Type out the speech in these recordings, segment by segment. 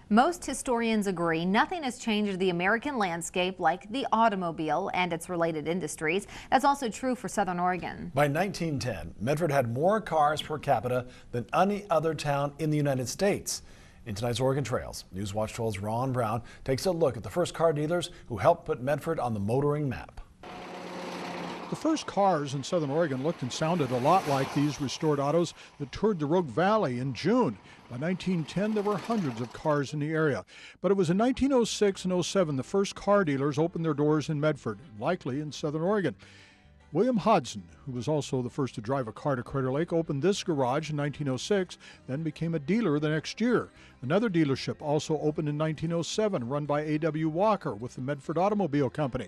Most historians agree nothing has changed the American landscape like the automobile and its related industries. That's also true for Southern Oregon. By 1910, Medford had more cars per capita than any other town in the United States. In tonight's Oregon Trails, Newswatch 12's Ron Brown takes a look at the first car dealers who helped put Medford on the motoring map. The first cars in Southern Oregon looked and sounded a lot like these restored autos that toured the Rogue Valley in June. By 1910, there were hundreds of cars in the area. But it was in 1906 and 07 the first car dealers opened their doors in Medford, likely in Southern Oregon. William Hodson, who was also the first to drive a car to Crater Lake, opened this garage in 1906, then became a dealer the next year. Another dealership also opened in 1907, run by A.W. Walker with the Medford Automobile Company.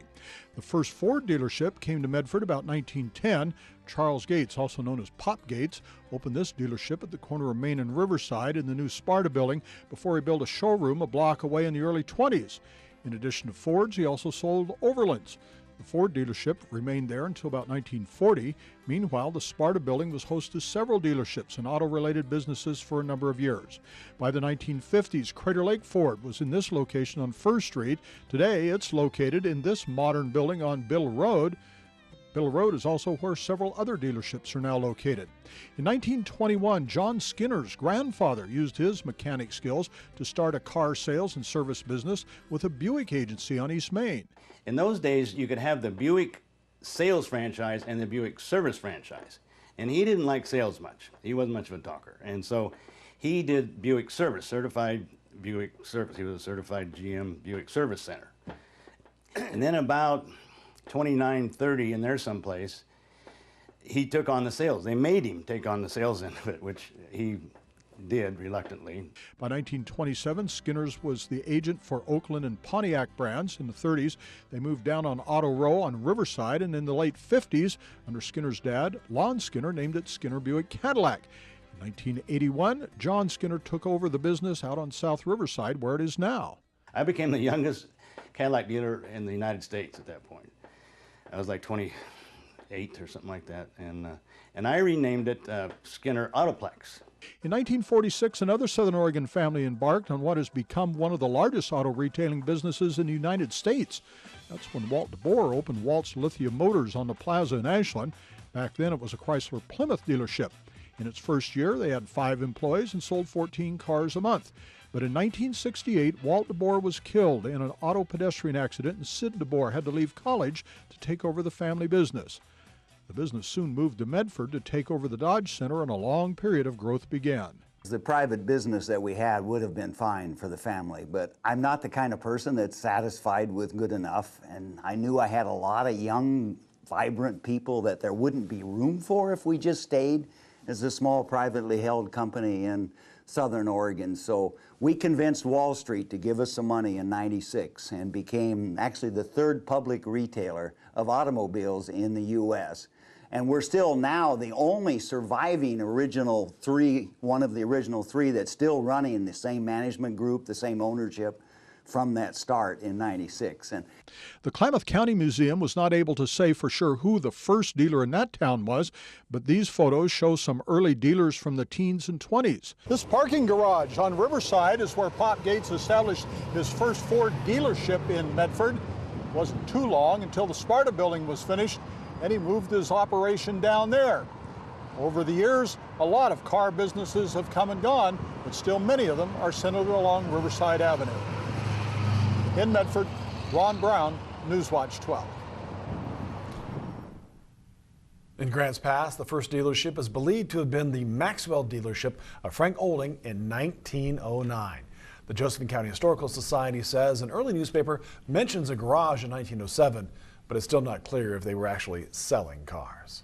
The first Ford dealership came to Medford about 1910. Charles Gates, also known as Pop Gates, opened this dealership at the corner of Main and Riverside in the new Sparta building before he built a showroom a block away in the early 20s. In addition to Fords, he also sold Overlands. The Ford dealership remained there until about 1940. Meanwhile, the Sparta building was host to several dealerships and auto-related businesses for a number of years. By the 1950s, Crater Lake Ford was in this location on First Street. Today, it's located in this modern building on Bill Road. Bill Road is also where several other dealerships are now located. In 1921, John Skinner's grandfather used his mechanic skills to start a car sales and service business with a Buick agency on East Main. In those days, you could have the Buick sales franchise and the Buick service franchise. And he didn't like sales much. He wasn't much of a talker. And so he did Buick service, certified Buick service. He was a certified GM Buick service center. And then about 29, 30 in there someplace, he took on the sales. They made him take on the sales end of it, which he did reluctantly. By 1927, Skinner's was the agent for Oakland and Pontiac brands. In the 30s, they moved down on Auto Row on Riverside, and in the late 50s, under Skinner's dad, Lon Skinner, named it Skinner Buick Cadillac. In 1981, John Skinner took over the business out on South Riverside, where it is now. I became the youngest Cadillac dealer in the United States at that point. I was like 28 or something like that, and I renamed it Skinner AUTOPLEX. In 1946, another Southern Oregon family embarked on what has become one of the largest auto retailing businesses in the United States. That's when Walt DeBoer opened Walt's Lithium Motors on the plaza in Ashland. Back then, it was a Chrysler Plymouth dealership. In its first year, they had 5 employees and sold 14 cars a month. But in 1968, Walt DeBoer was killed in an auto pedestrian accident, and Sid DeBoer had to leave college to take over the family business. The business soon moved to Medford to take over the Dodge Center, and a long period of growth began. The private business that we had would have been fine for the family, but I'm not the kind of person that's satisfied with good enough, and I knew I had a lot of young, vibrant people that there wouldn't be room for if we just stayed as a small privately held company in Southern Oregon. So we convinced Wall Street to give us some money in '96 and became actually the 3rd public retailer of automobiles in the U.S. And we're still now the only surviving original 3, one of the original 3 that's still running the same management group, the same ownership from that start in '96. And the Klamath County Museum was not able to say for sure who the first dealer in that town was, but these photos show some early dealers from the teens and 20s. This parking garage on Riverside is where Pop Gates established his first Ford dealership in Medford. It wasn't too long until the Sparta building was finished, and he moved his operation down there. Over the years, a lot of car businesses have come and gone, but still many of them are centered along Riverside Avenue. In Medford, Ron Brown, Newswatch 12. In Grants Pass, the first dealership is believed to have been the Maxwell dealership of Frank Olding in 1909. The Josephine County Historical Society says an early newspaper mentions a garage in 1907, but it's still not clear if they were actually selling cars.